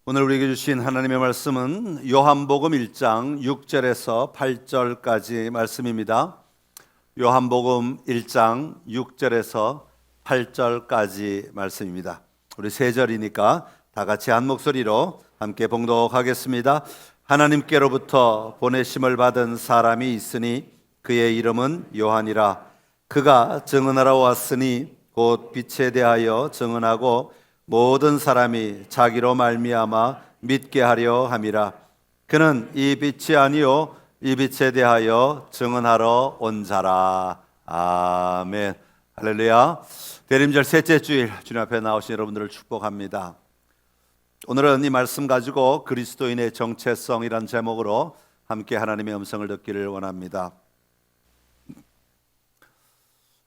오늘 우리에게 주신 하나님의 말씀은 요한복음 1장 6절에서 8절까지 말씀입니다. 요한복음 1장 6절에서 8절까지 말씀입니다. 우리 세 절이니까 다 같이 한 목소리로 함께 봉독하겠습니다. 하나님께로부터 보내심을 받은 사람이 있으니 그의 이름은 요한이라. 그가 증언하러 왔으니 곧 빛에 대하여 증언하고 모든 사람이 자기로 말미암아 믿게 하려 함이라. 그는 이 빛이 아니요 이 빛에 대하여 증언하러 온 자라. 아멘. 할렐루야. 대림절 셋째 주일 주님 앞에 나오신 여러분들을 축복합니다. 오늘은 이 말씀 가지고 그리스도인의 정체성이란 제목으로 함께 하나님의 음성을 듣기를 원합니다.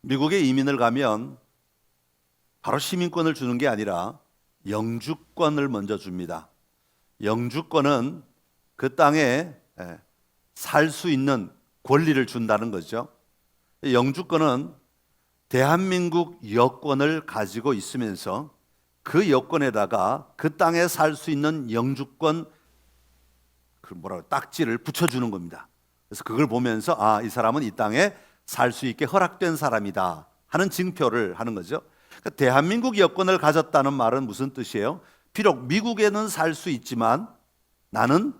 미국에 이민을 가면 바로 시민권을 주는 게 아니라 영주권을 먼저 줍니다. 영주권은 그 땅에 살 수 있는 권리를 준다는 거죠. 영주권은 대한민국 여권을 가지고 있으면서 그 여권에다가 그 땅에 살 수 있는 영주권 딱지를 붙여주는 겁니다. 그래서 그걸 보면서 이 사람은 이 땅에 살 수 있게 허락된 사람이다 하는 징표를 하는 거죠. 그러니까 대한민국 여권을 가졌다는 말은 무슨 뜻이에요? 비록 미국에는 살 수 있지만 나는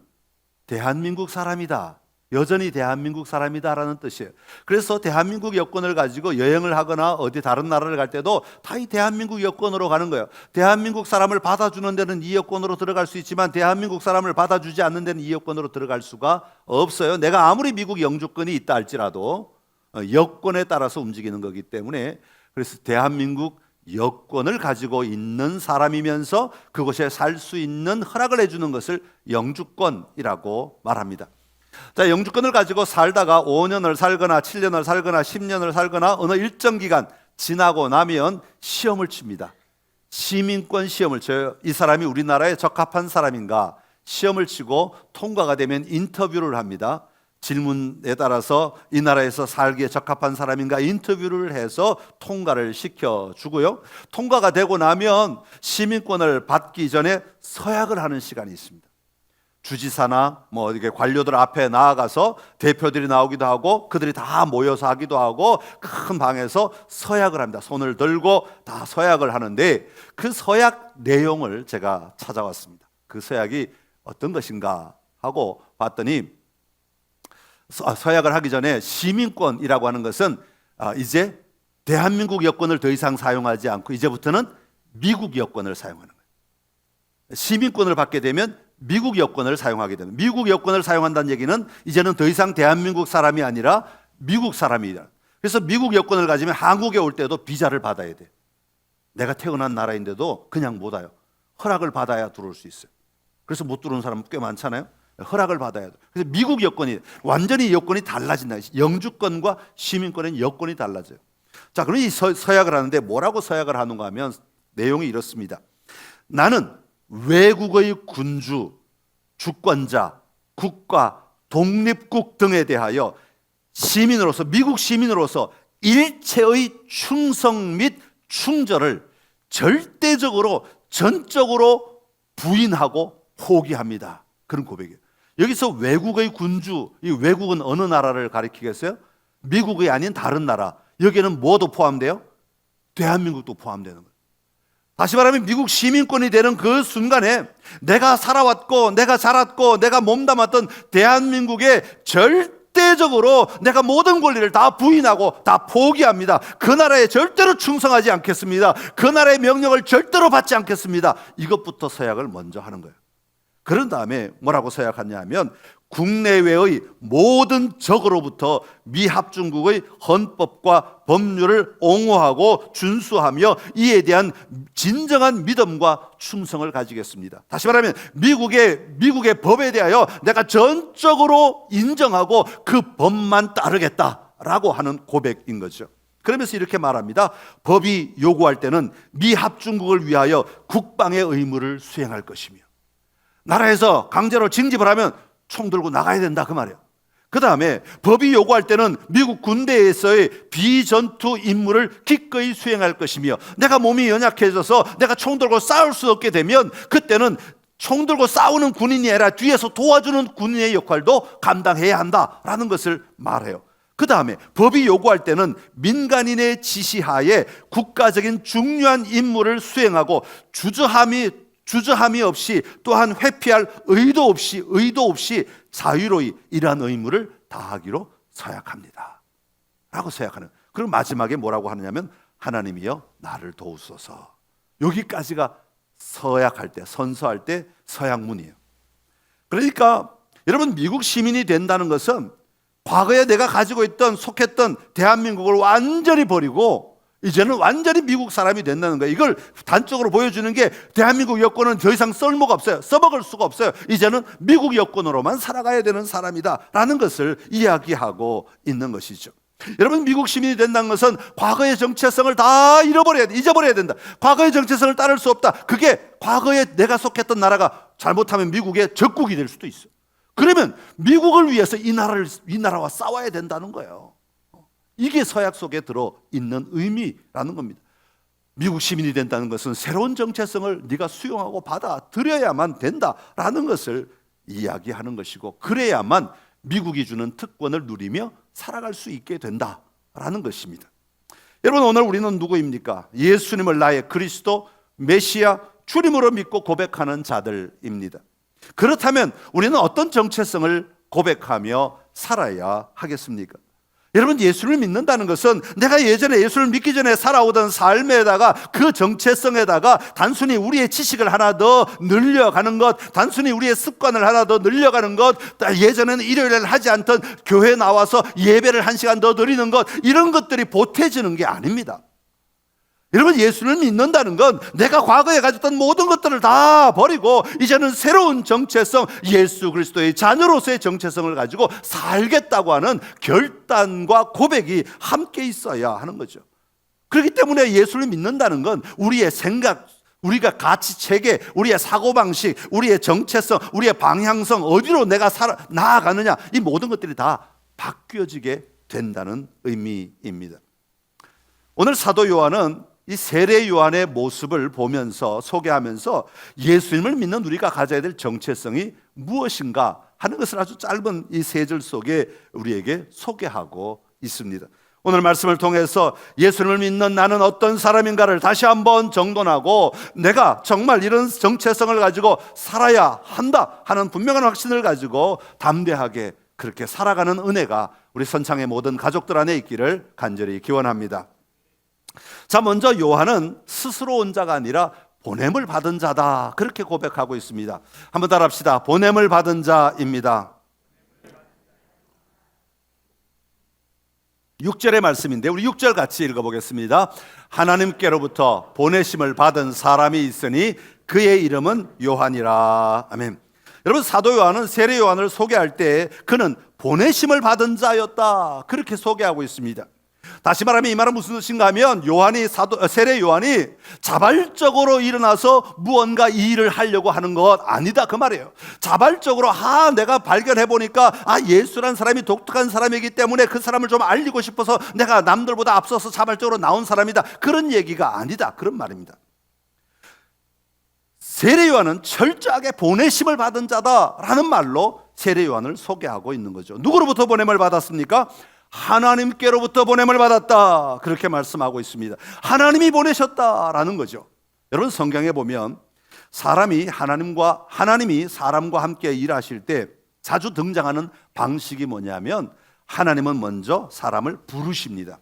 대한민국 사람이다, 여전히 대한민국 사람이다라는 뜻이에요. 그래서 대한민국 여권을 가지고 여행을 하거나 어디 다른 나라를 갈 때도 다 이 대한민국 여권으로 가는 거예요. 대한민국 사람을 받아주는 데는 이 여권으로 들어갈 수 있지만 대한민국 사람을 받아주지 않는 데는 이 여권으로 들어갈 수가 없어요. 내가 아무리 미국 영주권이 있다 할지라도 여권에 따라서 움직이는 거기 때문에, 그래서 대한민국 여권을 가지고 있는 사람이면서 그곳에 살 수 있는 허락을 해주는 것을 영주권이라고 말합니다. 자, 영주권을 가지고 살다가 5년을 살거나 7년을 살거나 10년을 살거나 어느 일정 기간 지나고 나면 시험을 칩니다. 시민권 시험을 쳐요. 이 사람이 우리나라에 적합한 사람인가 시험을 치고 통과가 되면 인터뷰를 합니다. 질문에 따라서 이 나라에서 살기에 적합한 사람인가 인터뷰를 해서 통과를 시켜주고요. 통과가 되고 나면 시민권을 받기 전에 서약을 하는 시간이 있습니다. 주지사나 이렇게 관료들 앞에 나아가서 대표들이 나오기도 하고 그들이 다 모여서 하기도 하고 큰 방에서 서약을 합니다. 손을 들고 다 서약을 하는데 그 서약 내용을 제가 찾아왔습니다. 그 서약이 어떤 것인가 하고 봤더니 서약을 하기 전에 시민권이라고 하는 것은 이제 대한민국 여권을 더 이상 사용하지 않고 이제부터는 미국 여권을 사용하는 거예요. 시민권을 받게 되면 미국 여권을 사용하게 됩니다. 미국 여권을 사용한다는 얘기는 이제는 더 이상 대한민국 사람이 아니라 미국 사람이다. 그래서 미국 여권을 가지면 한국에 올 때도 비자를 받아야 돼. 내가 태어난 나라인데도 그냥 못 와요. 허락을 받아야 들어올 수 있어요. 그래서 못 들어오는 사람 꽤 많잖아요. 허락을 받아야 돼. 그래서 미국 여권이 완전히 여권이 달라진다. 영주권과 시민권의 여권이 달라져요. 자, 그럼 이 서약을 하는데 뭐라고 서약을 하는가 하면 내용이 이렇습니다. 나는 외국의 군주, 주권자, 국가, 독립국 등에 대하여 시민으로서, 미국 시민으로서 일체의 충성 및 충절을 절대적으로, 전적으로 부인하고 포기합니다. 그런 고백이에요. 여기서 외국의 군주, 이 외국은 어느 나라를 가리키겠어요? 미국이 아닌 다른 나라. 여기에는 뭐도 포함돼요? 대한민국도 포함되는 거예요. 다시 말하면 미국 시민권이 되는 그 순간에 내가 살아왔고 내가 자랐고 내가 몸담았던 대한민국에 절대적으로 내가 모든 권리를 다 부인하고 다 포기합니다. 그 나라에 절대로 충성하지 않겠습니다. 그 나라의 명령을 절대로 받지 않겠습니다. 이것부터 서약을 먼저 하는 거예요. 그런 다음에 뭐라고 서약하냐 하면 국내외의 모든 적으로부터 미합중국의 헌법과 법률을 옹호하고 준수하며 이에 대한 진정한 믿음과 충성을 가지겠습니다. 다시 말하면 미국의 법에 대하여 내가 전적으로 인정하고 그 법만 따르겠다라고 하는 고백인 거죠. 그러면서 이렇게 말합니다. 법이 요구할 때는 미합중국을 위하여 국방의 의무를 수행할 것이며, 나라에서 강제로 징집을 하면 총 들고 나가야 된다 그 말이에요. 그 다음에 법이 요구할 때는 미국 군대에서의 비전투 임무를 기꺼이 수행할 것이며, 내가 몸이 연약해져서 내가 총 들고 싸울 수 없게 되면 그때는 총 들고 싸우는 군인이 아니라 뒤에서 도와주는 군인의 역할도 감당해야 한다라는 것을 말해요. 그 다음에 법이 요구할 때는 민간인의 지시하에 국가적인 중요한 임무를 수행하고 주저함이 없이, 또한 회피할 의도 없이 자유로이 이러한 의무를 다하기로 서약합니다 라고 서약하는. 그리고 마지막에 뭐라고 하느냐면 하나님이여 나를 도우소서. 여기까지가 서약할 때, 선서할 때 서약문이에요. 그러니까 여러분, 미국 시민이 된다는 것은 과거에 내가 가지고 있던, 속했던 대한민국을 완전히 버리고 이제는 완전히 미국 사람이 된다는 거예요. 이걸 단적으로 보여주는 게 대한민국 여권은 더 이상 쓸모가 없어요. 써먹을 수가 없어요. 이제는 미국 여권으로만 살아가야 되는 사람이다 라는 것을 이야기하고 있는 것이죠. 여러분, 미국 시민이 된다는 것은 과거의 정체성을 다 잊어버려야 된다. 과거의 정체성을 따를 수 없다. 그게 과거에 내가 속했던 나라가 잘못하면 미국의 적국이 될 수도 있어요. 그러면 미국을 위해서 이 나라와 싸워야 된다는 거예요. 이게 서약 속에 들어있는 의미라는 겁니다. 미국 시민이 된다는 것은 새로운 정체성을 네가 수용하고 받아들여야만 된다라는 것을 이야기하는 것이고, 그래야만 미국이 주는 특권을 누리며 살아갈 수 있게 된다라는 것입니다. 여러분, 오늘 우리는 누구입니까? 예수님을 나의 그리스도, 메시아, 주님으로 믿고 고백하는 자들입니다. 그렇다면 우리는 어떤 정체성을 고백하며 살아야 하겠습니까? 여러분, 예수를 믿는다는 것은 내가 예전에 예수를 믿기 전에 살아오던 삶에다가, 그 정체성에다가 단순히 우리의 지식을 하나 더 늘려가는 것, 단순히 우리의 습관을 하나 더 늘려가는 것, 예전에는 일요일에 하지 않던 교회 나와서 예배를 1시간 더 드리는 것, 이런 것들이 보태지는 게 아닙니다. 여러분, 예수를 믿는다는 건 내가 과거에 가졌던 모든 것들을 다 버리고 이제는 새로운 정체성, 예수 그리스도의 자녀로서의 정체성을 가지고 살겠다고 하는 결단과 고백이 함께 있어야 하는 거죠. 그렇기 때문에 예수를 믿는다는 건 우리의 생각, 우리가 가치 체계, 우리의 사고방식, 우리의 정체성, 우리의 방향성, 어디로 내가 나아가느냐, 이 모든 것들이 다 바뀌어지게 된다는 의미입니다. 오늘 사도 요한은 이 세례 요한의 모습을 보면서, 소개하면서 예수님을 믿는 우리가 가져야 될 정체성이 무엇인가 하는 것을 아주 짧은 이 세 절 속에 우리에게 소개하고 있습니다. 오늘 말씀을 통해서 예수님을 믿는 나는 어떤 사람인가를 다시 한번 정돈하고, 내가 정말 이런 정체성을 가지고 살아야 한다 하는 분명한 확신을 가지고 담대하게 그렇게 살아가는 은혜가 우리 선창의 모든 가족들 안에 있기를 간절히 기원합니다. 자, 먼저 요한은 스스로 온 자가 아니라 보냄을 받은 자다, 그렇게 고백하고 있습니다. 한번 따라합시다. 보냄을 받은 자입니다. 6절의 말씀인데 우리 6절 같이 읽어보겠습니다. 하나님께로부터 보내심을 받은 사람이 있으니 그의 이름은 요한이라. 아멘. 여러분, 사도 요한은 세례 요한을 소개할 때 그는 보내심을 받은 자였다, 그렇게 소개하고 있습니다. 다시 말하면 이 말은 무슨 뜻인가 하면, 세례 요한이 자발적으로 일어나서 무언가 이 일을 하려고 하는 것 아니다, 그 말이에요. 자발적으로 내가 발견해 보니까 예수란 사람이 독특한 사람이기 때문에 그 사람을 좀 알리고 싶어서 내가 남들보다 앞서서 자발적으로 나온 사람이다, 그런 얘기가 아니다, 그런 말입니다. 세례 요한은 철저하게 보내심을 받은 자다라는 말로 세례 요한을 소개하고 있는 거죠. 누구로부터 보냄을 받았습니까? 하나님께로부터 보냄을 받았다, 그렇게 말씀하고 있습니다. 하나님이 보내셨다라는 거죠. 여러분, 성경에 보면 하나님이 사람과 함께 일하실 때 자주 등장하는 방식이 뭐냐면, 하나님은 먼저 사람을 부르십니다.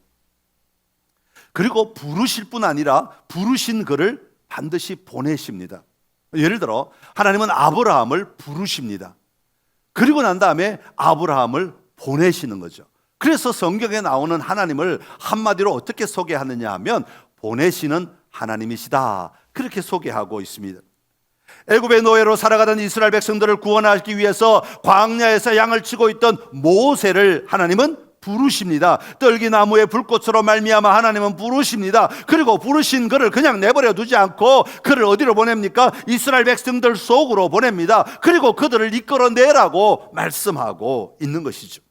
그리고 부르실 뿐 아니라 부르신 그를 반드시 보내십니다. 예를 들어 하나님은 아브라함을 부르십니다. 그리고 난 다음에 아브라함을 보내시는 거죠. 그래서 성경에 나오는 하나님을 한마디로 어떻게 소개하느냐 하면 보내시는 하나님이시다, 그렇게 소개하고 있습니다. 애굽의 노예로 살아가던 이스라엘 백성들을 구원하기 위해서 광야에서 양을 치고 있던 모세를 하나님은 부르십니다. 떨기나무의 불꽃으로 말미암아 하나님은 부르십니다. 그리고 부르신 그를 그냥 내버려 두지 않고 그를 어디로 보냅니까? 이스라엘 백성들 속으로 보냅니다. 그리고 그들을 이끌어내라고 말씀하고 있는 것이죠.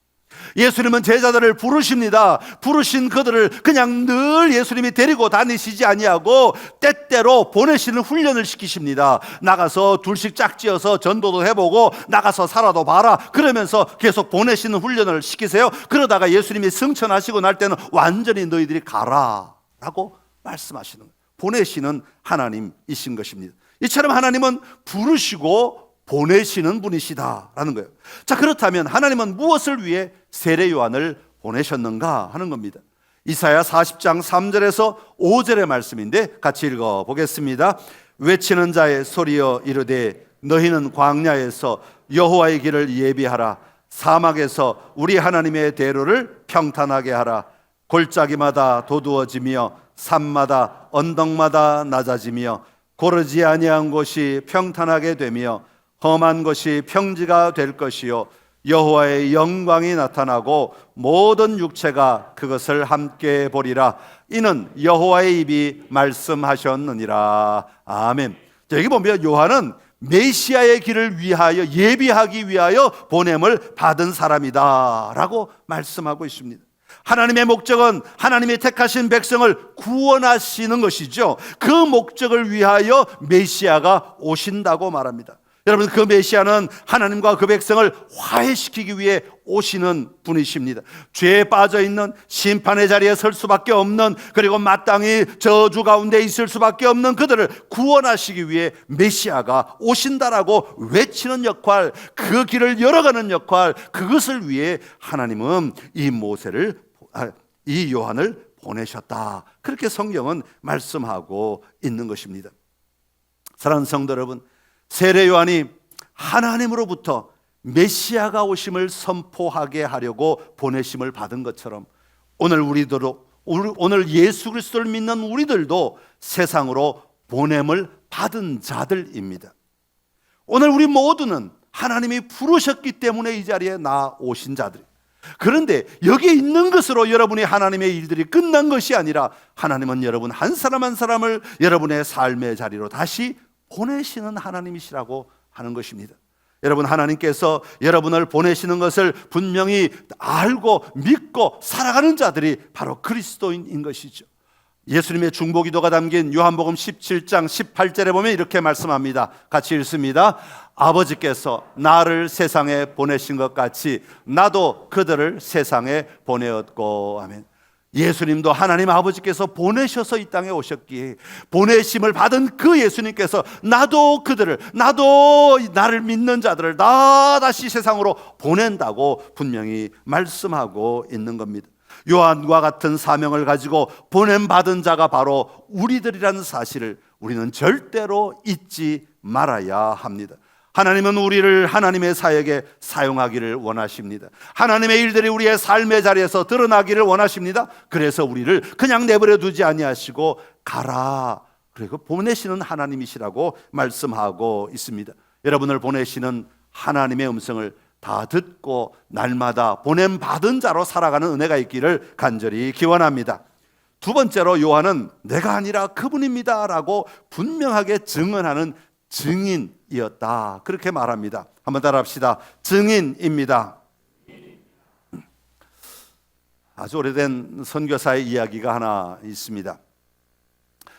예수님은 제자들을 부르십니다. 부르신 그들을 그냥 늘 예수님이 데리고 다니시지 아니하고 때때로 보내시는 훈련을 시키십니다. 나가서 둘씩 짝지어서 전도도 해보고 나가서 살아도 봐라. 그러면서 계속 보내시는 훈련을 시키세요. 그러다가 예수님이 승천하시고 날 때는 완전히 너희들이 가라 라고 말씀하시는 거예요. 보내시는 하나님이신 것입니다. 이처럼 하나님은 부르시고 보내시는 분이시다라는 거예요. 자, 그렇다면 하나님은 무엇을 위해 세례 요한을 보내셨는가 하는 겁니다. 이사야 40장 3절에서 5절의 말씀인데 같이 읽어보겠습니다. 외치는 자의 소리여 이르되 너희는 광야에서 여호와의 길을 예비하라. 사막에서 우리 하나님의 대로를 평탄하게 하라. 골짜기마다 도두어지며 산마다 언덕마다 낮아지며 고르지 아니한 곳이 평탄하게 되며 험한 것이 평지가 될 것이요 여호와의 영광이 나타나고 모든 육체가 그것을 함께 보리라. 이는 여호와의 입이 말씀하셨느니라. 아멘. 자, 여기 보면 요한은 메시아의 길을 위하여 예비하기 위하여 보냄을 받은 사람이다 라고 말씀하고 있습니다. 하나님의 목적은 하나님이 택하신 백성을 구원하시는 것이죠. 그 목적을 위하여 메시아가 오신다고 말합니다. 여러분, 그 메시아는 하나님과 그 백성을 화해시키기 위해 오시는 분이십니다. 죄에 빠져있는 심판의 자리에 설 수밖에 없는, 그리고 마땅히 저주 가운데 있을 수밖에 없는 그들을 구원하시기 위해 메시아가 오신다라고 외치는 역할, 그 길을 열어가는 역할, 그것을 위해 하나님은 이 요한을 보내셨다. 그렇게 성경은 말씀하고 있는 것입니다. 사랑하는 성도 여러분, 세례 요한이 하나님으로부터 메시아가 오심을 선포하게 하려고 보내심을 받은 것처럼 오늘 예수 그리스도를 믿는 우리들도 세상으로 보냄을 받은 자들입니다. 오늘 우리 모두는 하나님이 부르셨기 때문에 이 자리에 나오신 자들입니다. 그런데 여기에 있는 것으로 여러분의 하나님의 일들이 끝난 것이 아니라 하나님은 여러분 한 사람 한 사람을 여러분의 삶의 자리로 다시 보내시는 하나님이시라고 하는 것입니다. 여러분, 하나님께서 여러분을 보내시는 것을 분명히 알고 믿고 살아가는 자들이 바로 그리스도인인 것이죠. 예수님의 중보기도가 담긴 요한복음 17장 18절에 보면 이렇게 말씀합니다. 같이 읽습니다. 아버지께서 나를 세상에 보내신 것 같이 나도 그들을 세상에 보내었고. 아멘. 예수님도 하나님 아버지께서 보내셔서 이 땅에 오셨기에 보내심을 받은 그 예수님께서 나도 나를 믿는 자들을 다 다시 세상으로 보낸다고 분명히 말씀하고 있는 겁니다. 요한과 같은 사명을 가지고 보냄받은 자가 바로 우리들이라는 사실을 우리는 절대로 잊지 말아야 합니다. 하나님은 우리를 하나님의 사역에 사용하기를 원하십니다. 하나님의 일들이 우리의 삶의 자리에서 드러나기를 원하십니다. 그래서 우리를 그냥 내버려 두지 아니하시고 가라, 그리고 보내시는 하나님이시라고 말씀하고 있습니다. 여러분을 보내시는 하나님의 음성을 다 듣고 날마다 보냄받은 자로 살아가는 은혜가 있기를 간절히 기원합니다. 두 번째로 요한은 내가 아니라 그분입니다 라고 분명하게 증언하는 증인이었다, 그렇게 말합니다. 한번 따라합시다. 증인입니다. 아주 오래된 선교사의 이야기가 하나 있습니다.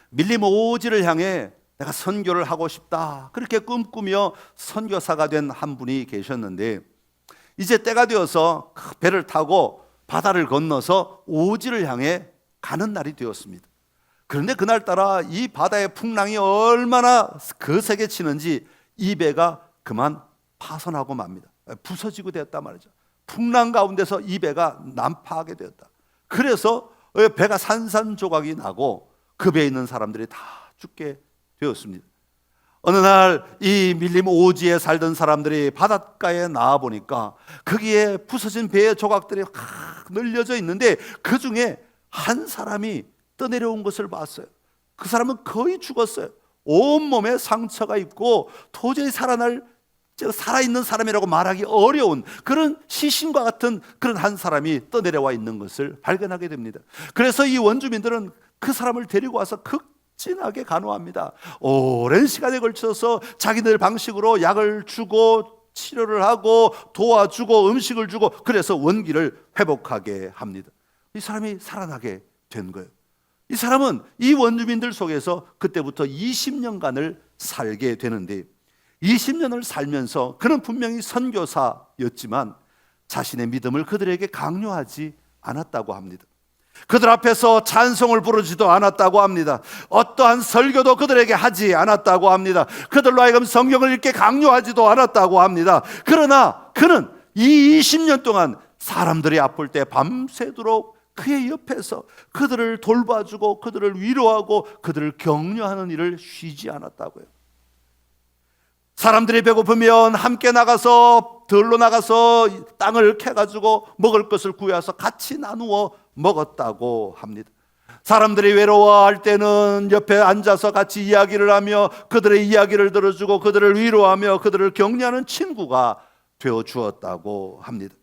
밀림 오지를 향해 내가 선교를 하고 싶다, 그렇게 꿈꾸며 선교사가 된 한 분이 계셨는데 이제 때가 되어서 배를 타고 바다를 건너서 오지를 향해 가는 날이 되었습니다. 그런데 그날따라 이 바다의 풍랑이 얼마나 거세게 치는지 이 배가 그만 파손하고 맙니다. 부서지고 되었단 말이죠. 풍랑 가운데서 이 배가 난파하게 되었다. 그래서 배가 산산조각이 나고 그 배에 있는 사람들이 다 죽게 되었습니다. 어느 날 이 밀림 오지에 살던 사람들이 바닷가에 나와 보니까 거기에 부서진 배의 조각들이 늘려져 있는데 그 중에 한 사람이 떠내려온 것을 봤어요. 그 사람은 거의 죽었어요. 온몸에 상처가 있고 도저히 살아있는 사람이라고 말하기 어려운 그런 시신과 같은 그런 한 사람이 떠내려와 있는 것을 발견하게 됩니다. 그래서 이 원주민들은 그 사람을 데리고 와서 극진하게 간호합니다. 오랜 시간에 걸쳐서 자기들 방식으로 약을 주고 치료를 하고 도와주고 음식을 주고 그래서 원기를 회복하게 합니다. 이 사람이 살아나게 된 거예요. 이 사람은 이 원주민들 속에서 그때부터 20년간을 살게 되는데 20년을 살면서 그는 분명히 선교사였지만 자신의 믿음을 그들에게 강요하지 않았다고 합니다. 그들 앞에서 찬송을 부르지도 않았다고 합니다. 어떠한 설교도 그들에게 하지 않았다고 합니다. 그들로 하여금 성경을 읽게 강요하지도 않았다고 합니다. 그러나 그는 이 20년 동안 사람들이 아플 때 밤새도록 그의 옆에서 그들을 돌봐주고 그들을 위로하고 그들을 격려하는 일을 쉬지 않았다고요. 사람들이 배고프면 함께 나가서 들로 나가서 땅을 캐가지고 먹을 것을 구해서 같이 나누어 먹었다고 합니다. 사람들이 외로워할 때는 옆에 앉아서 같이 이야기를 하며 그들의 이야기를 들어주고 그들을 위로하며 그들을 격려하는 친구가 되어 주었다고 합니다.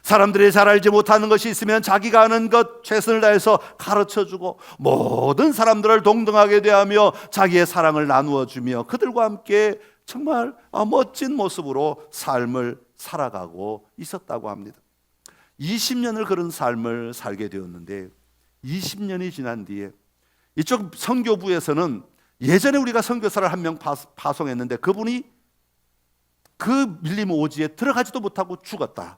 사람들이 잘 알지 못하는 것이 있으면 자기가 아는 것 최선을 다해서 가르쳐주고 모든 사람들을 동등하게 대하며 자기의 사랑을 나누어 주며 그들과 함께 정말 멋진 모습으로 삶을 살아가고 있었다고 합니다. 20년을 그런 삶을 살게 되었는데 20년이 지난 뒤에 이쪽 선교부에서는 예전에 우리가 선교사를 한 명 파송했는데 그분이 그 밀림 오지에 들어가지도 못하고 죽었다.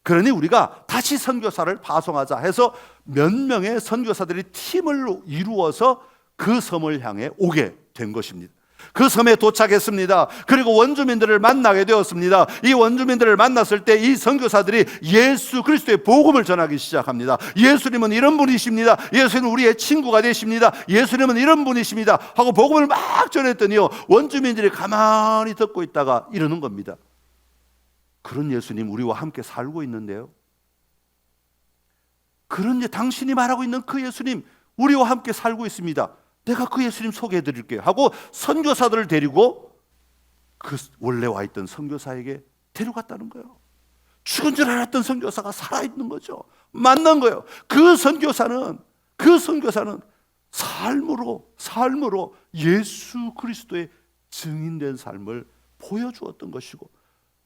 그러니 우리가 다시 선교사를 파송하자 해서 몇 명의 선교사들이 팀을 이루어서 그 섬을 향해 오게 된 것입니다. 그 섬에 도착했습니다. 그리고 원주민들을 만나게 되었습니다. 이 원주민들을 만났을 때 이 선교사들이 예수 그리스도의 복음을 전하기 시작합니다. 예수님은 이런 분이십니다. 예수님은 우리의 친구가 되십니다. 예수님은 이런 분이십니다 하고 복음을 막 전했더니요, 원주민들이 가만히 듣고 있다가 이러는 겁니다. 그런 예수님 우리와 함께 살고 있는데요, 그런 당신이 말하고 있는 그 예수님 우리와 함께 살고 있습니다. 내가 그 예수님 소개해 드릴게요 하고 선교사들을 데리고 그 원래 와 있던 선교사에게 데려갔다는 거예요. 죽은 줄 알았던 선교사가 살아있는 거죠. 만난 거예요. 그 선교사는 삶으로 예수 그리스도의 증인된 삶을 보여주었던 것이고,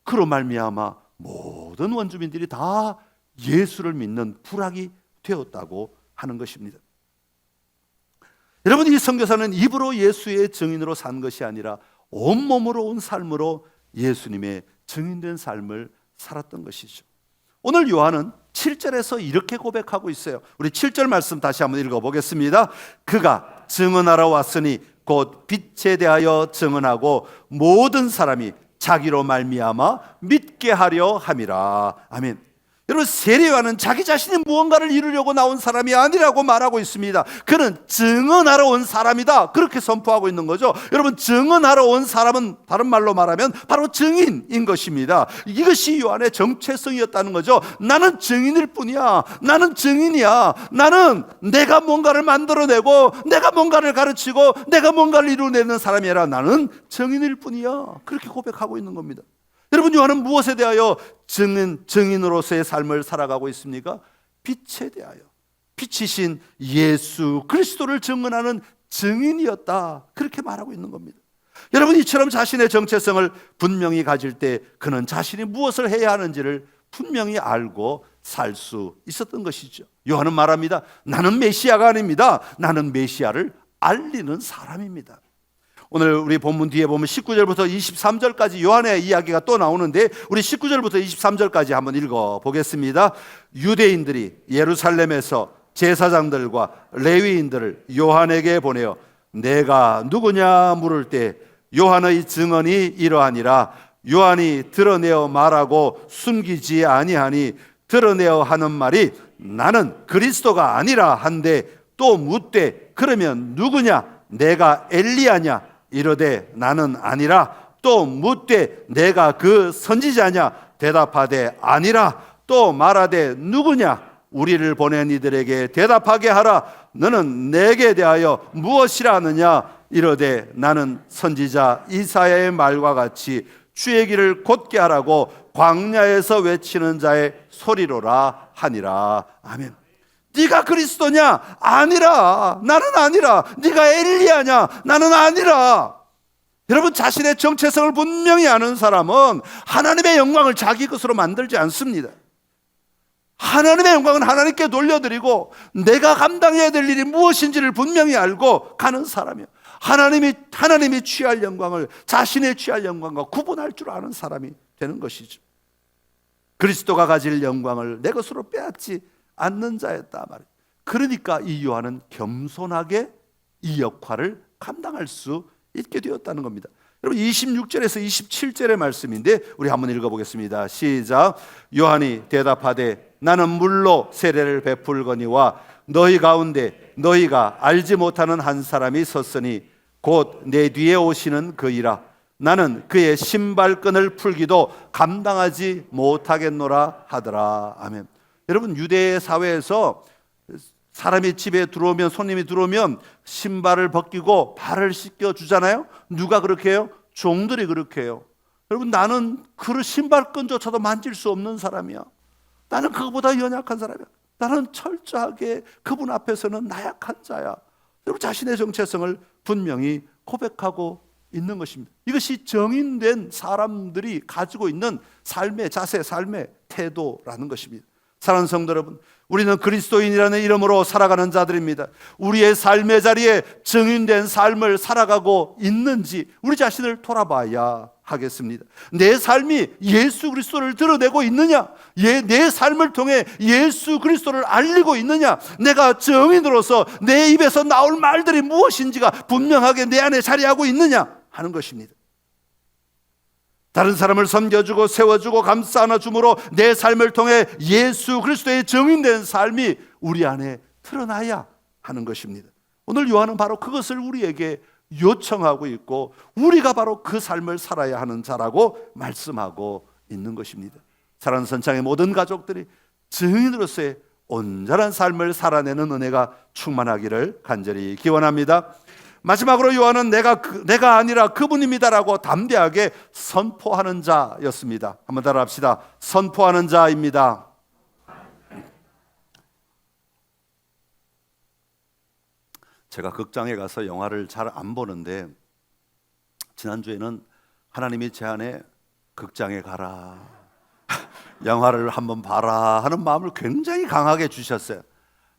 그로 말미암아 모든 원주민들이 다 예수를 믿는 부락이 되었다고 하는 것입니다. 여러분, 이 선교사는 입으로 예수의 증인으로 산 것이 아니라 온몸으로 온 삶으로 예수님의 증인된 삶을 살았던 것이죠. 오늘 요한은 7절에서 이렇게 고백하고 있어요. 우리 7절 말씀 다시 한번 읽어보겠습니다. 그가 증언하러 왔으니 곧 빛에 대하여 증언하고 모든 사람이 자기로 말미암아 믿게 하려 함이라. 아멘. 여러분, 세례요한은 자기 자신이 무언가를 이루려고 나온 사람이 아니라고 말하고 있습니다. 그는 증언하러 온 사람이다, 그렇게 선포하고 있는 거죠. 여러분, 증언하러 온 사람은 다른 말로 말하면 바로 증인인 것입니다. 이것이 요한의 정체성이었다는 거죠. 나는 증인일 뿐이야. 나는 증인이야. 나는 내가 뭔가를 만들어내고 내가 뭔가를 가르치고 내가 뭔가를 이루어내는 사람이 아니라 나는 증인일 뿐이야, 그렇게 고백하고 있는 겁니다. 여러분, 요한은 무엇에 대하여 증인으로서의 삶을 살아가고 있습니까? 빛에 대하여, 빛이신 예수 그리스도를 증언하는 증인이었다, 그렇게 말하고 있는 겁니다. 여러분, 이처럼 자신의 정체성을 분명히 가질 때 그는 자신이 무엇을 해야 하는지를 분명히 알고 살 수 있었던 것이죠. 요한은 말합니다. 나는 메시아가 아닙니다. 나는 메시아를 알리는 사람입니다. 오늘 우리 본문 뒤에 보면 19절부터 23절까지 요한의 이야기가 또 나오는데, 우리 19절부터 23절까지 한번 읽어보겠습니다. 유대인들이 예루살렘에서 제사장들과 레위인들을 요한에게 보내어 내가 누구냐 물을 때 요한의 증언이 이러하니라. 요한이 드러내어 말하고 숨기지 아니하니 드러내어 하는 말이 나는 그리스도가 아니라 한데, 또 묻되 그러면 누구냐? 내가 엘리야냐? 이르되 나는 아니라. 또 묻되 내가 그 선지자냐? 대답하되 아니라. 또 말하되 누구냐? 우리를 보낸 이들에게 대답하게 하라. 너는 내게 대하여 무엇이라 하느냐? 이르되 나는 선지자 이사야의 말과 같이 주의 길을 곧게 하라고 광야에서 외치는 자의 소리로라 하니라. 아멘. 네가 그리스도냐? 아니라. 나는 아니라. 네가 엘리야냐? 나는 아니라. 여러분, 자신의 정체성을 분명히 아는 사람은 하나님의 영광을 자기 것으로 만들지 않습니다. 하나님의 영광은 하나님께 돌려드리고 내가 감당해야 될 일이 무엇인지를 분명히 알고 가는 사람이에요. 하나님이 취할 영광을 자신의 취할 영광과 구분할 줄 아는 사람이 되는 것이죠. 그리스도가 가질 영광을 내 것으로 빼앗지 않는 자였다 말이에요. 그러니까 이 요한은 겸손하게 이 역할을 감당할 수 있게 되었다는 겁니다. 여러분, 26절에서 27절의 말씀인데 우리 한번 읽어보겠습니다. 시작. 요한이 대답하되 나는 물로 세례를 베풀거니와 너희 가운데 너희가 알지 못하는 한 사람이 섰으니 곧 내 뒤에 오시는 그이라. 나는 그의 신발끈을 풀기도 감당하지 못하겠노라 하더라. 아멘. 여러분, 유대 사회에서 사람이 집에 들어오면, 손님이 들어오면 신발을 벗기고 발을 씻겨 주잖아요. 누가 그렇게 해요? 종들이 그렇게 해요. 여러분, 나는 그 신발끈조차도 만질 수 없는 사람이야. 나는 그거보다 연약한 사람이야. 나는 철저하게 그분 앞에서는 나약한 자야. 여러분, 자신의 정체성을 분명히 고백하고 있는 것입니다. 이것이 정인된 사람들이 가지고 있는 삶의 자세, 삶의 태도라는 것입니다. 사랑하는 성도 여러분, 우리는 그리스도인이라는 이름으로 살아가는 자들입니다. 우리의 삶의 자리에 정인된 삶을 살아가고 있는지 우리 자신을 돌아봐야 하겠습니다. 내 삶이 예수 그리스도를 드러내고 있느냐? 내 삶을 통해 예수 그리스도를 알리고 있느냐? 내가 정인으로서 내 입에서 나올 말들이 무엇인지가 분명하게 내 안에 자리하고 있느냐 하는 것입니다. 다른 사람을 섬겨주고 세워주고 감싸 안아줌으로 내 삶을 통해 예수 그리스도의 정인된 삶이 우리 안에 드러나야 하는 것입니다. 오늘 요한은 바로 그것을 우리에게 요청하고 있고 우리가 바로 그 삶을 살아야 하는 자라고 말씀하고 있는 것입니다. 사랑하는 선창의 모든 가족들이 증인으로서의 온전한 삶을 살아내는 은혜가 충만하기를 간절히 기원합니다. 마지막으로 요한은 내가 아니라 그분입니다라고 담대하게 선포하는 자였습니다. 한번 따라합시다. 선포하는 자입니다. 제가 극장에 가서 영화를 잘 안 보는데 지난주에는 하나님이 제 안에 극장에 가라, 영화를 한번 봐라 하는 마음을 굉장히 강하게 주셨어요.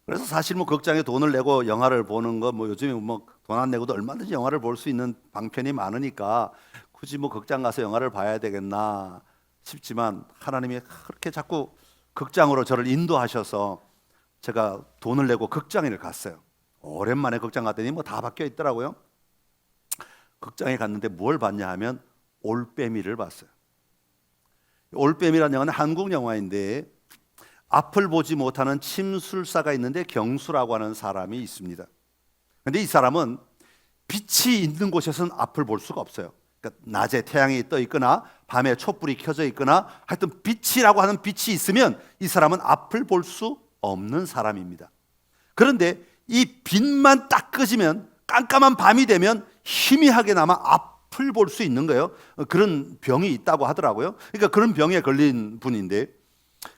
그래서 사실 극장에 돈을 내고 영화를 보는 거 요즘에 돈 안 내고도 얼마든지 영화를 볼 수 있는 방편이 많으니까 굳이 극장 가서 영화를 봐야 되겠나 싶지만 하나님이 그렇게 자꾸 극장으로 저를 인도하셔서 제가 돈을 내고 극장에 갔어요. 오랜만에 극장 갔더니 다 바뀌어 있더라고요. 극장에 갔는데 뭘 봤냐 하면 올빼미를 봤어요. 올빼미라는 영화는 한국 영화인데 앞을 보지 못하는 침술사가 있는데 경수라고 하는 사람이 있습니다. 그런데 이 사람은 빛이 있는 곳에서는 앞을 볼 수가 없어요. 그러니까 낮에 태양이 떠 있거나 밤에 촛불이 켜져 있거나 하여튼 빛이라고 하는 빛이 있으면 이 사람은 앞을 볼 수 없는 사람입니다. 그런데 이 빛만 딱 끄지면 깜깜한 밤이 되면 희미하게나마 앞을 볼 수 있는 거예요. 그런 병이 있다고 하더라고요. 그러니까 그런 병에 걸린 분인데,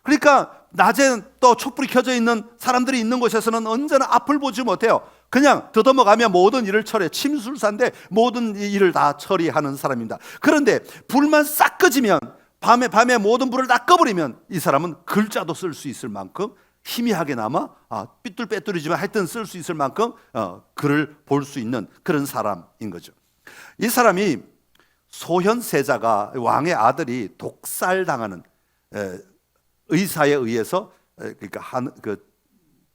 그러니까 낮에 또 촛불이 켜져 있는 사람들이 있는 곳에서는 언제나 앞을 보지 못해요. 그냥 더듬어가며 모든 일을 처리해. 침술사인데 모든 일을 다 처리하는 사람입니다. 그런데 불만 싹 꺼지면 밤에 모든 불을 다 꺼버리면 이 사람은 글자도 쓸 수 있을 만큼 희미하게나마 삐뚤빼뚤이지만 하여튼 쓸 수 있을 만큼 글을 볼 수 있는 그런 사람인 거죠. 이 사람이 소현세자가, 왕의 아들이 독살당하는 의사에 의해서, 그러니까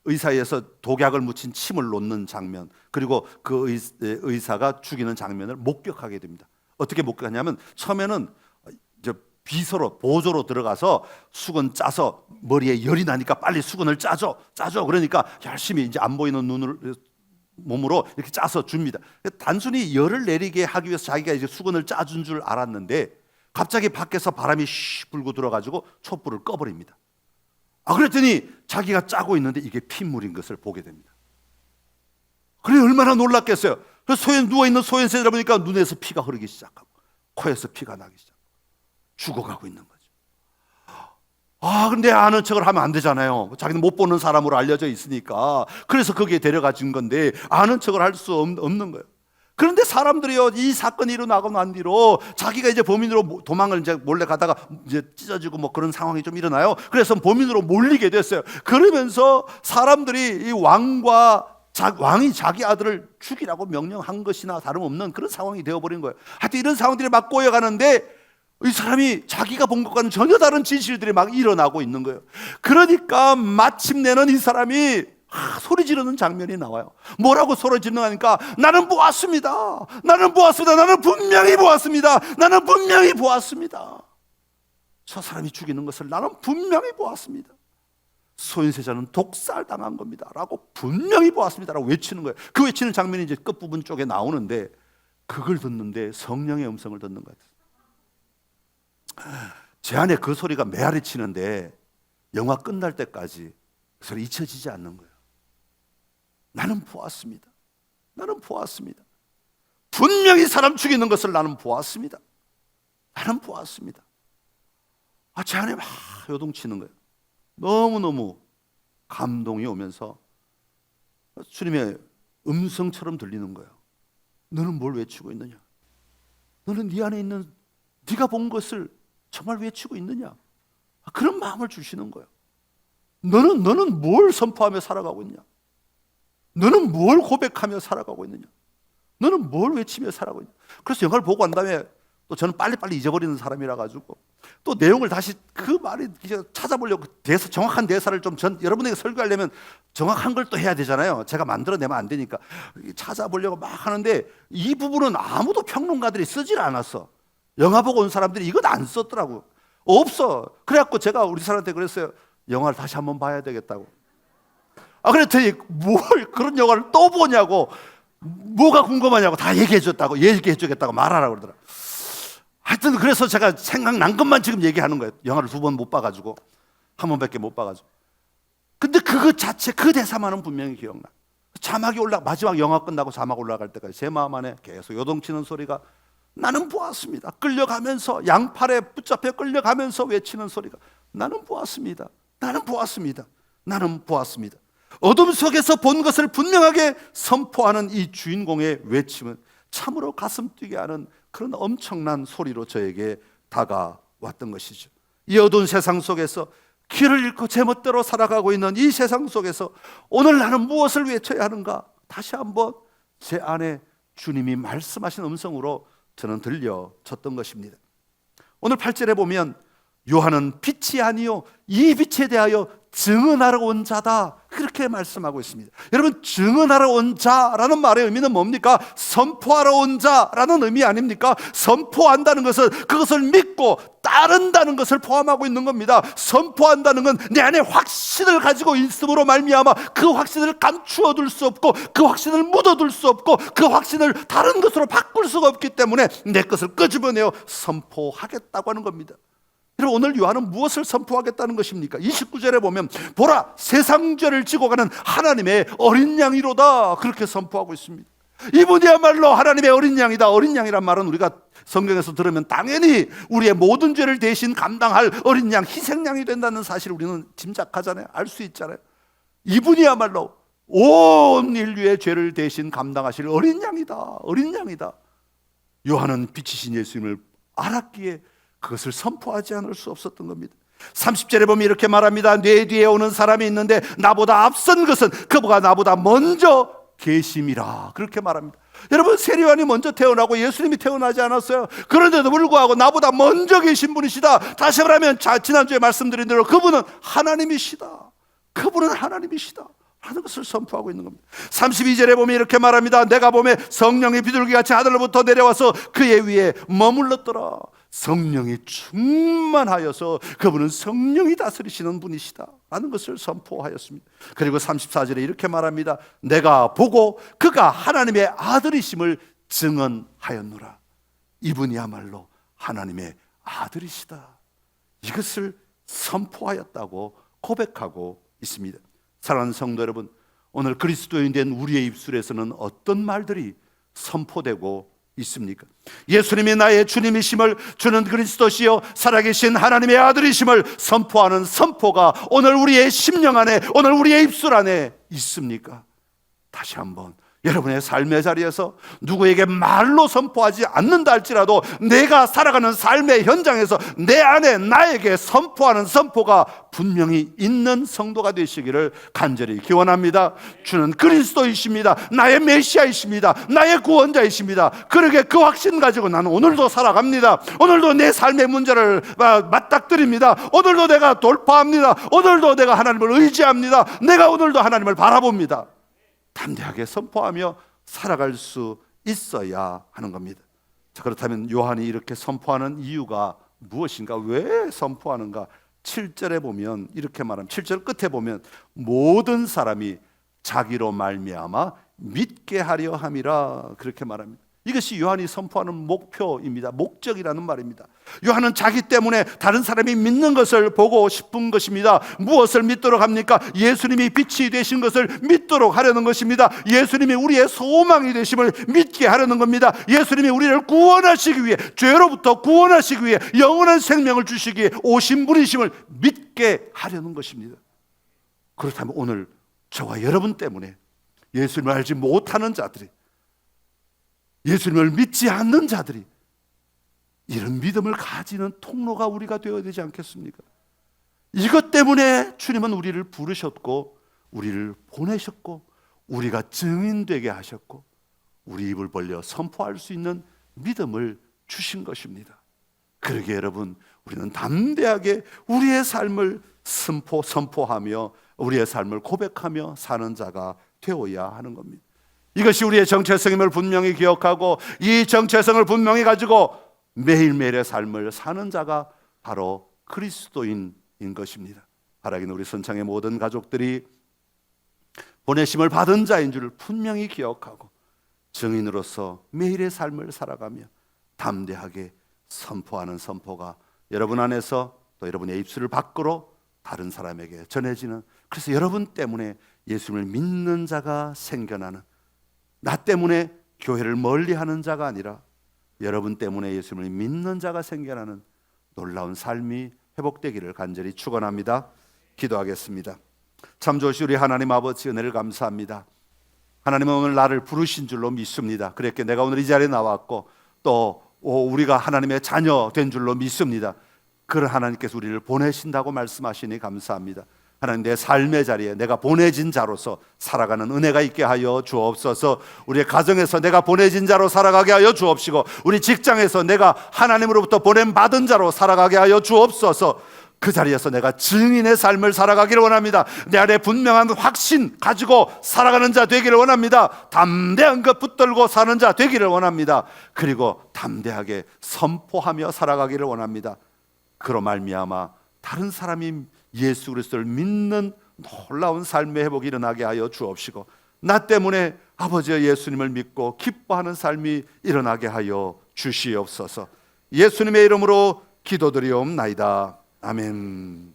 의사에서 독약을 묻힌 침을 놓는 장면, 그리고 그 의사가 죽이는 장면을 목격하게 됩니다. 어떻게 목격하냐면 처음에는 비서로, 보조로 들어가서 수건 짜서 머리에 열이 나니까 빨리 수건을 짜줘. 그러니까 열심히 이제 안 보이는 몸으로 이렇게 짜서 줍니다. 단순히 열을 내리게 하기 위해서 자기가 이제 수건을 짜준 줄 알았는데 갑자기 밖에서 바람이 쉬 불고 들어가지고 촛불을 꺼버립니다. 그랬더니 자기가 짜고 있는데 이게 핏물인 것을 보게 됩니다. 그래 얼마나 놀랐겠어요. 그래서 누워있는 소현세자를 보니까 눈에서 피가 흐르기 시작하고 코에서 피가 나기 시작하고 죽어가고 있는 거죠. 근데 아는 척을 하면 안 되잖아요. 자기는 못 보는 사람으로 알려져 있으니까. 그래서 거기에 데려가 준 건데 아는 척을 할 수 없는 거예요. 그런데 사람들이요, 이 사건이 일어나고 난 뒤로 자기가 이제 범인으로 도망을 이제 몰래 가다가 이제 찢어지고 뭐 그런 상황이 좀 일어나요. 그래서 범인으로 몰리게 됐어요. 그러면서 사람들이 이 왕이 자기 아들을 죽이라고 명령한 것이나 다름없는 그런 상황이 되어버린 거예요. 하여튼 이런 상황들이 막 꼬여가는데 이 사람이 자기가 본 것과는 전혀 다른 진실들이 막 일어나고 있는 거예요. 그러니까 마침내는 이 사람이 소리 지르는 장면이 나와요. 뭐라고 소리 지르는가? 나는 보았습니다. 나는 보았습니다. 나는 분명히 보았습니다. 나는 분명히 보았습니다. 저 사람이 죽이는 것을 나는 분명히 보았습니다. 소인세자는 독살당한 겁니다 라고 분명히 보았습니다 라고 외치는 거예요. 그 외치는 장면이 이제 끝부분 쪽에 나오는데, 그걸 듣는데 성령의 음성을 듣는 거예요. 제 안에 그 소리가 메아리 치는데 영화 끝날 때까지 그 소리 잊혀지지 않는 거예요. 나는 보았습니다. 나는 보았습니다. 분명히 사람 죽이는 것을 나는 보았습니다. 나는 보았습니다. 제 안에 막 요동치는 거예요. 너무너무 감동이 오면서 주님의 음성처럼 들리는 거예요. 너는 뭘 외치고 있느냐? 너는 네 안에 있는 네가 본 것을 정말 외치고 있느냐? 그런 마음을 주시는 거예요. 너는 뭘 선포하며 살아가고 있냐? 너는 뭘 고백하며 살아가고 있느냐? 너는 뭘 외치며 살아가고 있냐? 그래서 영화를 보고 난 다음에 또 저는 빨리빨리 잊어버리는 사람이라 가지고 또 내용을 다시 그 말이 찾아보려고 정확한 대사를 좀 여러분에게 설교하려면 정확한 걸 또 해야 되잖아요. 제가 만들어내면 안 되니까 찾아보려고 막 하는데 이 부분은 아무도 평론가들이 쓰질 않았어. 영화 보고 온 사람들이 이건 안 썼더라고. 없어. 그래갖고 제가 우리 사람한테 그랬어요. 영화를 다시 한번 봐야 되겠다고. 그랬더니 뭘 그런 영화를 또 보냐고, 뭐가 궁금하냐고 다 얘기해줬다고, 얘기해주겠다고 말하라고 그러더라. 하여튼 그래서 제가 생각난 것만 지금 얘기하는 거예요. 영화를 2번 못 봐가지고, 한 번밖에 못 봐가지고. 근데 그것 자체, 그 대사만은 분명히 기억나. 자막이 마지막 영화 끝나고 자막 올라갈 때까지 제 마음 안에 계속 요동치는 소리가, 나는 보았습니다. 끌려가면서 양팔에 붙잡혀 끌려가면서 외치는 소리가, 나는 보았습니다. 나는 보았습니다. 나는 보았습니다. 어둠 속에서 본 것을 분명하게 선포하는 이 주인공의 외침은 참으로 가슴 뛰게 하는 그런 엄청난 소리로 저에게 다가왔던 것이죠. 이 어두운 세상 속에서 길을 잃고 제멋대로 살아가고 있는 이 세상 속에서 오늘 나는 무엇을 외쳐야 하는가? 다시 한번 제 안에 주님이 말씀하신 음성으로 저는 들려졌던 것입니다. 오늘 8절에 보면 요한은 빛이 아니요 이 빛에 대하여 증언하러 온 자다, 그렇게 말씀하고 있습니다. 여러분, 증언하러 온 자라는 말의 의미는 뭡니까? 선포하러 온 자라는 의미 아닙니까? 선포한다는 것은 그것을 믿고 따른다는 것을 포함하고 있는 겁니다. 선포한다는 건 내 안에 확신을 가지고 있음으로 말미암아 그 확신을 감추어 둘 수 없고, 그 확신을 묻어둘 수 없고, 그 확신을 다른 것으로 바꿀 수가 없기 때문에 내 것을 끄집어내어 선포하겠다고 하는 겁니다. 여러분, 오늘 요한은 무엇을 선포하겠다는 것입니까? 29절에 보면 보라, 세상 죄를 지고 가는 하나님의 어린 양이로다, 그렇게 선포하고 있습니다. 이분이야말로 하나님의 어린 양이다. 어린 양이란 말은 우리가 성경에서 들으면 당연히 우리의 모든 죄를 대신 감당할 어린 양, 희생양이 된다는 사실을 우리는 짐작하잖아요. 알 수 있잖아요. 이분이야말로 온 인류의 죄를 대신 감당하실 어린 양이다. 어린 양이다. 요한은 빛이신 예수님을 알았기에 그것을 선포하지 않을 수 없었던 겁니다. 30절에 보면 이렇게 말합니다. 내 뒤에 오는 사람이 있는데 나보다 앞선 것은 그가 나보다 먼저 계심이라, 그렇게 말합니다. 여러분, 세례요한이 먼저 태어나고 예수님이 태어나지 않았어요. 그런데도 불구하고 나보다 먼저 계신 분이시다. 다시 말하면 지난주에 말씀드린 대로 그분은 하나님이시다. 그분은 하나님이시다 하는 것을 선포하고 있는 겁니다. 32절에 보면 이렇게 말합니다. 내가 보매 성령이 비둘기같이 하늘로부터 내려와서 그의 위에 머물렀더라. 성령이 충만하여서 그분은 성령이 다스리시는 분이시다 라는 것을 선포하였습니다. 그리고 34절에 이렇게 말합니다. 내가 보고 그가 하나님의 아들이심을 증언하였노라. 이분이야말로 하나님의 아들이시다, 이것을 선포하였다고 고백하고 있습니다. 사랑하는 성도 여러분, 오늘 그리스도인 된 우리의 입술에서는 어떤 말들이 선포되고 있습니까? 예수님이 나의 주님이심을, 주는 그리스도시요 살아계신 하나님의 아들이심을 선포하는 선포가 오늘 우리의 심령 안에, 오늘 우리의 입술 안에 있습니까? 다시 한번 여러분의 삶의 자리에서 누구에게 말로 선포하지 않는다 할지라도 내가 살아가는 삶의 현장에서 내 안에 나에게 선포하는 선포가 분명히 있는 성도가 되시기를 간절히 기원합니다. 주는 그리스도이십니다. 나의 메시아이십니다. 나의 구원자이십니다. 그러게 그 확신 가지고 나는 오늘도 살아갑니다. 오늘도 내 삶의 문제를 맞닥뜨립니다. 오늘도 내가 돌파합니다. 오늘도 내가 하나님을 의지합니다. 내가 오늘도 하나님을 바라봅니다. 담대하게 선포하며 살아갈 수 있어야 하는 겁니다. 자, 그렇다면 요한이 이렇게 선포하는 이유가 무엇인가? 왜 선포하는가? 7절에 보면 이렇게 말합니다. 7절 끝에 보면 모든 사람이 자기로 말미암아 믿게 하려 함이라 그렇게 말합니다. 이것이 요한이 선포하는 목표입니다. 목적이라는 말입니다. 요한은 자기 때문에 다른 사람이 믿는 것을 보고 싶은 것입니다. 무엇을 믿도록 합니까? 예수님이 빛이 되신 것을 믿도록 하려는 것입니다. 예수님이 우리의 소망이 되심을 믿게 하려는 겁니다. 예수님이 우리를 구원하시기 위해, 죄로부터 구원하시기 위해 영원한 생명을 주시기 위해 오신 분이심을 믿게 하려는 것입니다. 그렇다면 오늘 저와 여러분 때문에 예수님을 알지 못하는 자들이, 예수님을 믿지 않는 자들이 이런 믿음을 가지는 통로가 우리가 되어야 되지 않겠습니까? 이것 때문에 주님은 우리를 부르셨고 우리를 보내셨고 우리가 증인되게 하셨고 우리 입을 벌려 선포할 수 있는 믿음을 주신 것입니다. 그러기에 여러분, 우리는 담대하게 우리의 삶을 선포하며 우리의 삶을 고백하며 사는 자가 되어야 하는 겁니다. 이것이 우리의 정체성임을 분명히 기억하고 이 정체성을 분명히 가지고 매일매일의 삶을 사는 자가 바로 그리스도인인 것입니다. 바라기는 우리 선창의 모든 가족들이 보내심을 받은 자인 줄 분명히 기억하고 증인으로서 매일의 삶을 살아가며 담대하게 선포하는 선포가 여러분 안에서 또 여러분의 입술을 밖으로 다른 사람에게 전해지는, 그래서 여러분 때문에 예수님을 믿는 자가 생겨나는, 나 때문에 교회를 멀리하는 자가 아니라 여러분 때문에 예수님을 믿는 자가 생겨나는 놀라운 삶이 회복되기를 간절히 축원합니다. 기도하겠습니다. 참 좋으신 우리 하나님 아버지, 은혜를 감사합니다. 하나님은 오늘 나를 부르신 줄로 믿습니다. 그랬기에 내가 오늘 이 자리에 나왔고 또 우리가 하나님의 자녀 된 줄로 믿습니다. 그런 하나님께서 우리를 보내신다고 말씀하시니 감사합니다. 하나님, 내 삶의 자리에 내가 보내진 자로서 살아가는 은혜가 있게 하여 주옵소서. 우리의 가정에서 내가 보내진 자로 살아가게 하여 주옵시고 우리 직장에서 내가 하나님으로부터 보냄받은 자로 살아가게 하여 주옵소서. 그 자리에서 내가 증인의 삶을 살아가기를 원합니다. 내 안에 분명한 확신 가지고 살아가는 자 되기를 원합니다. 담대한 것 붙들고 사는 자 되기를 원합니다. 그리고 담대하게 선포하며 살아가기를 원합니다. 그로 말미암아 다른 사람이 예수 그리스도를 믿는 놀라운 삶의 회복이 일어나게 하여 주옵시고 나 때문에 아버지의 예수님을 믿고 기뻐하는 삶이 일어나게 하여 주시옵소서. 예수님의 이름으로 기도드리옵나이다. 아멘.